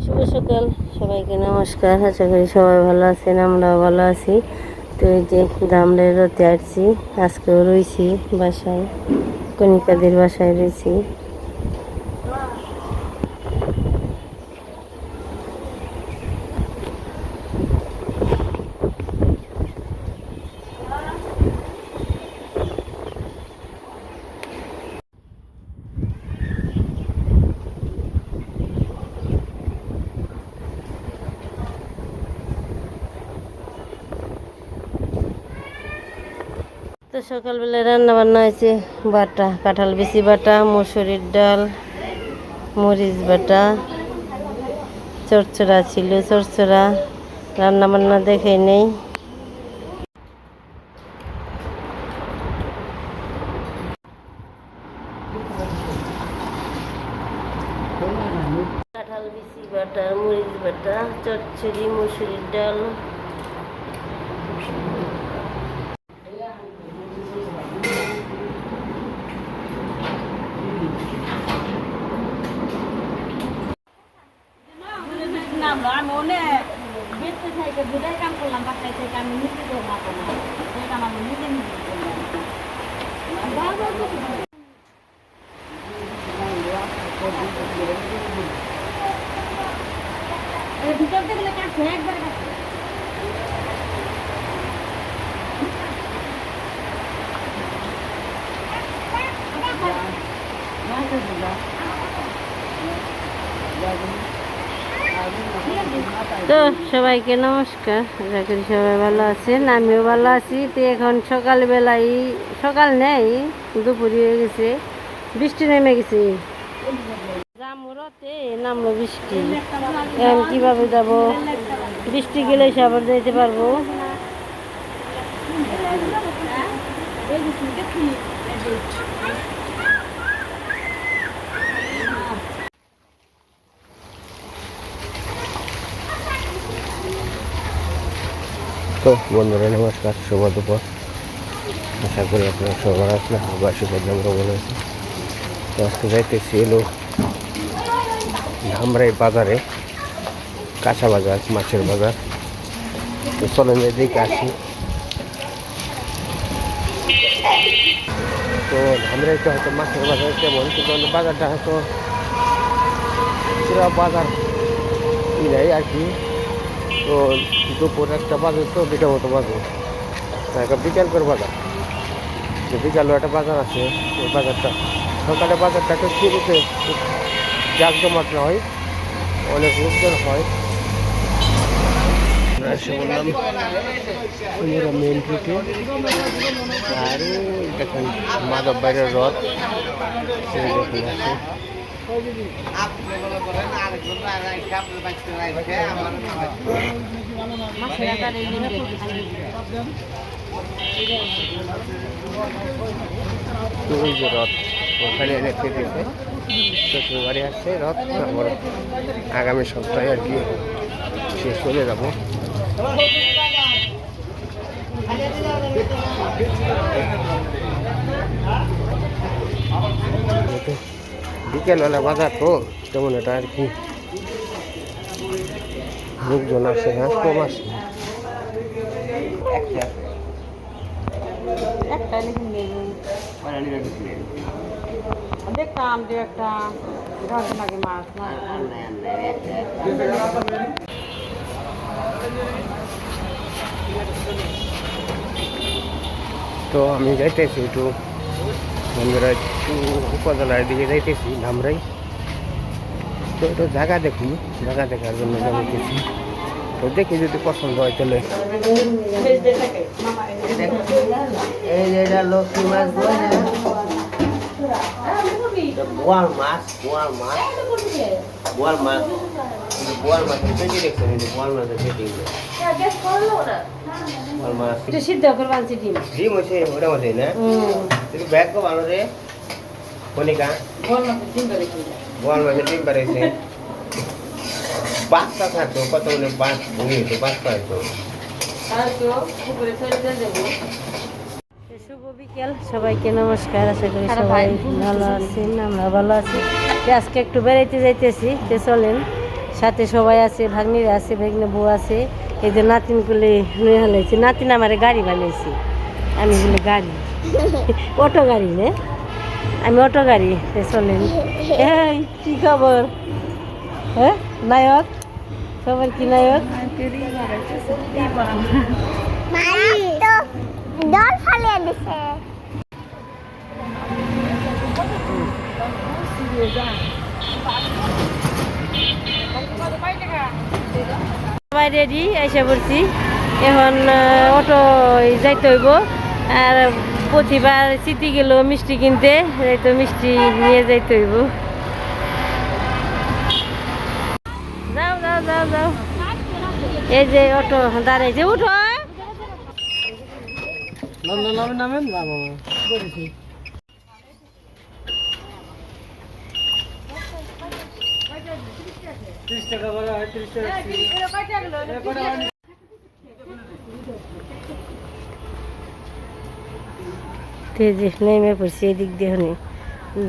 শুভ সকাল, সবাইকে নমস্কার। আশা করি সবাই ভালো আছেন, আমরাও ভালো আছি। তো এই যে ধামরাই রতে আসছি, আজকেও রয়েছি বাসায়, কণিকাদের বাসায় রয়েছি। তো সকালবেলায় রান্না বান্না হয়েছে বাটা, কাঁঠাল বিচি বাটা, মসুরির ডাল, মরিচ বাটা, চরচড়া ছিল, চরচড়া রান্না বান্না দেখে নেই। কাঁঠাল বিচি বাটা, মরিচ বাটা, চচ্চড়ি, মসুরির ডাল। আমি অনেক বেঁচতে থেকে দুটাই কাম করলাম, বাসায় থেকে আমি নিজে তো ভাবো না, সেই কাম আমি নিজে নিজে করলাম। ভিতর দেখলে কাছে একবার কাছে তো সবাইকে নমস্কার, আশা করি সবাই ভালো আছেন, আমিও ভালো আছি। তো এখন সকালবেলায়, সকাল নেই, দুপুর হয়ে গেছে, বৃষ্টি নেমে গেছে। জামুরতে নামলো বৃষ্টি, এখন কিভাবে যাব? বৃষ্টি গেলে সে আবার যেতে পারবো। তো বন্ধুরা নমস্কার, শুভ দুপুর। আশা করি আপনারা সবার আসলে আশীর্বাদ আমরা ভালো আছি। তো আজকে যাইতেছি এলো ধামরাই বাজারে, কাঁচা বাজার, মাছের বাজার। তো চলেন এদিকে আসি। তো ধামরাইতে হয়তো মাছের বাজার কেমন, কিন্তু বাজারটা হয়তো পুরো বাজার নাই আর কি। তো দুপুর একটা বাজে, তো দুটা মতো বাজে, একটা বিকালকের বাজার। যে বিকালও একটা বাজার আছে, ওই বাজারটা সকালে বাজারটা একটু শুরুতে জাঁকজমাট হয়, অনেক লোকজন হয়। এসে বললাম মেন রুটে, আর দেখেন মাধব বাইরের রথ দেখুন আছে। ওই যে রথ ওখানে রেখে দিয়েছে, শ্বশুর বাড়ি আসছে রথ। আবার আগামী সপ্তাহে আর কি সে চলে যাবো। বিকেলবেলা বাজার তো তেমন এটা আর কি লোকজন আসে না, কম আসে। দেখতাম যে একটা লাগে মাছ তো আমি যাইতেছি একটু বন্ধুরা, একটু উপজেলার দিকে যাইতেছি ধামরাই। তো একটু জায়গা দেখুন, জায়গা দেখার জন্য যাইতেছি। তো দেখি যদি পছন্দ হয় তাহলে। এই যে এটা লক্ষ্মী মাছ, বোয়াল মাছ, বোয়াল মাছ, বোয়াল মাছ, বোয়াল মাছের পেটি দেখছেন? বোয়াল মাছের পেটি, বোয়াল মাছ সিদ্ধ করবার ডিম ডিম হচ্ছে ওটা মধ্যে না। তুমি ব্যাগ কো ভালো রে কনিকা, বোয়াল মাছের ডিম পারেছে। বাচ্চা থাকতো কত মানে বাঁচ ভুঙিয়েছে, বাচ্চা হয়তো। শুভ বিকেল, সবাইকে নমস্কার। আশা করি সবাই ভালো আছেন, আমরা ভালো আছি। আজকে একটু বেড়াইতে যাইতেছি, চলেন সাথে সবাই আছে, ভাগ্নিরা আছে, ভাগ্নে বউ আছে। এই যে নাতিন গুলি নিয়ে হালাইছে, নাতিন আমার গাড়ি বানিয়েছি, আমি বলি গাড়ি অটো গাড়ি নে, আমি অটো গাড়ি চলেন। এই কি খবর? হ্যাঁ নায়ক, খবর কি নায়ক? দল ফালিয়ে দিছে। সবাই রেডি এসে পড়ছি, এখন অটো যাইতে হইব। আর প্রতিবার স্মৃতি গেল মিষ্টি কিনতে, তো মিষ্টি নিয়ে যাইতে হইব। যাও যাও যাও যাও, এই যে অটো দাঁড়াইছে, উঠো। নামেন নেমে পড়ছি, এদিক দিয়ে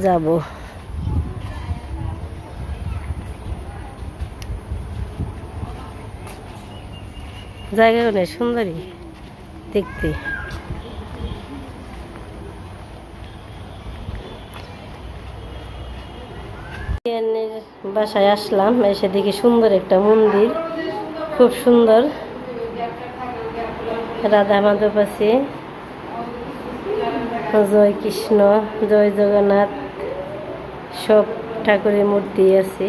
যাব। জায়গা অনেক সুন্দরী দেখতে। বাসায় আসলাম, এসে দেখি সুন্দর একটা মন্দির, খুব সুন্দর। রাধা মাধব আছে, জয় কৃষ্ণ, জয় জগন্নাথ, সব ঠাকুরের মূর্তি আছে।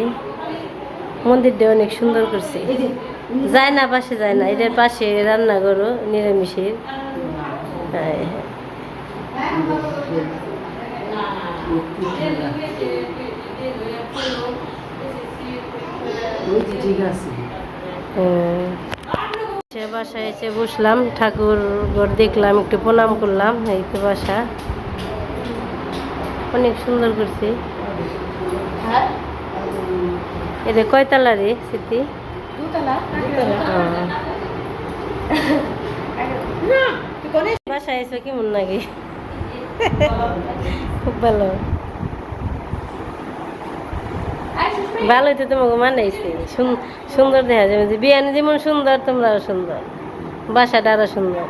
মন্দিরটা অনেক সুন্দর করছে। যায় না, পাশে যায় না, এটার পাশে রান্নাঘরও নিরামিষের। বাসায় এসে বসলাম, ঠাকুর ঘর দেখলাম, একটু প্রণাম করলাম। এই তো বাসা অনেক সুন্দর করছে। এটা কয়তলা রে স্মৃতি? বাসায় এসে কেমন লাগে? খুব ভালো, ভালোই তো তোমাকে মানাইছে, সুন্দর দেখা যাবে। যে বিয়ানে যেমন সুন্দর, তোমরাও সুন্দর, বাসাটা আরো সুন্দর।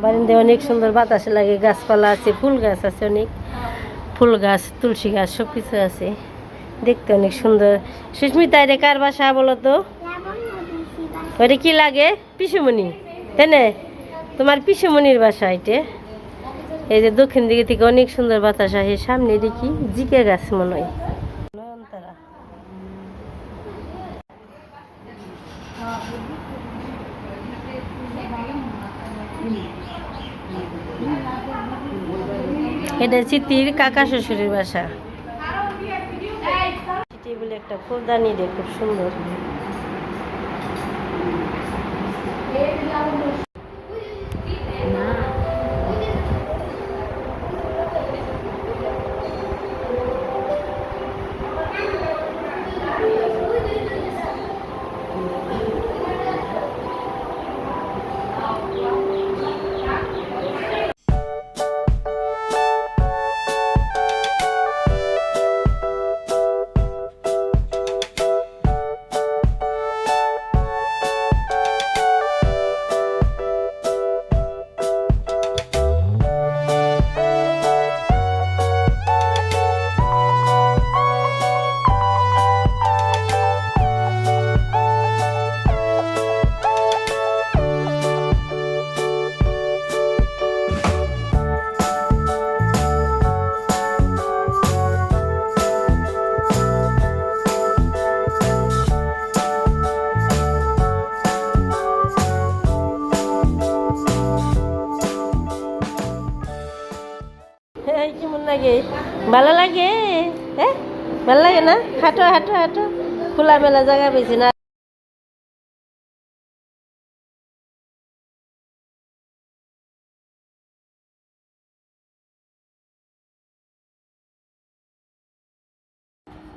বারিন্দে অনেক সুন্দর বাতাস লাগে, গাছপালা আছে, ফুল গাছ আছে, অনেক ফুল গাছ, তুলসী গাছ, সব কিছু আছে, দেখতে অনেক সুন্দর। সুস্মিতা, এটা কার বাসা বলো তো? ওটা কি লাগে? পিসুমণি, তাই না? তোমার পিসুমণির বাসা এটা। এই যে দক্ষিণ দিকে থেকে অনেক সুন্দর বাতাস আসে। সামনে দেখি জিকে গাছ মনে হয়, নয়নতারা। এটা চিতির কাকা শ্বশুরের বাসা। চিঠি বলে একটা ফুলদানি রে, খুব সুন্দর। কেমন লাগে? ভালো লাগে? হ্যাঁ, ভালো লাগে না? হাঁটো হাঁটো হাঁটো, খোলামেলা জায়গা পেয়েছি না।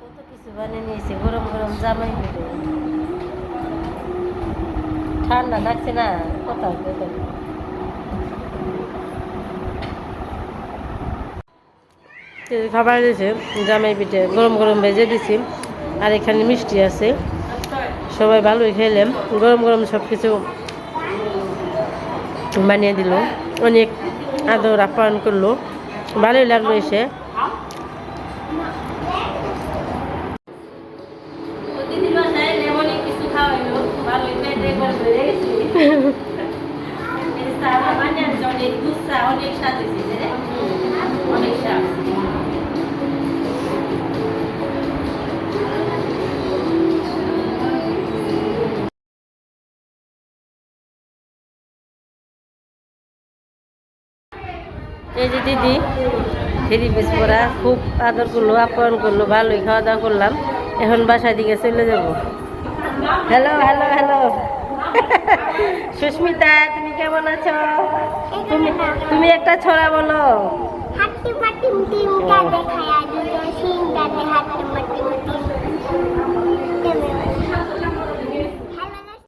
কত কিছু বানিয়ে নিয়েছে, গরম গরম জামাই করে। ঠান্ডা থাকছে না, কোথাও কিছু খাবার দিয়েছে, জামাই পিঠে গরম গরম ভেজে দিছি, আর এখানে মিষ্টি আছে। সবাই ভালোই খেলাম, গরম গরম সব কিছু বানিয়ে দিল, অনেক আদর আপ্যায়ন করলো, ভালোই লাগলো এসে। এই যে দিদি 3 পিস পরা, খুব আদর করলো, আপ্যায়ন করলো, ভালোই খাওয়া দাওয়া করলাম। এখন বাসার দিকে চলে যাব। হ্যালো হ্যালো হ্যালো সুস্মিতা, তুমি কেমন আছো? তুমি একটা ছড়া বলো। হাঁটতে পারতে তিনটা দেখায় দুজন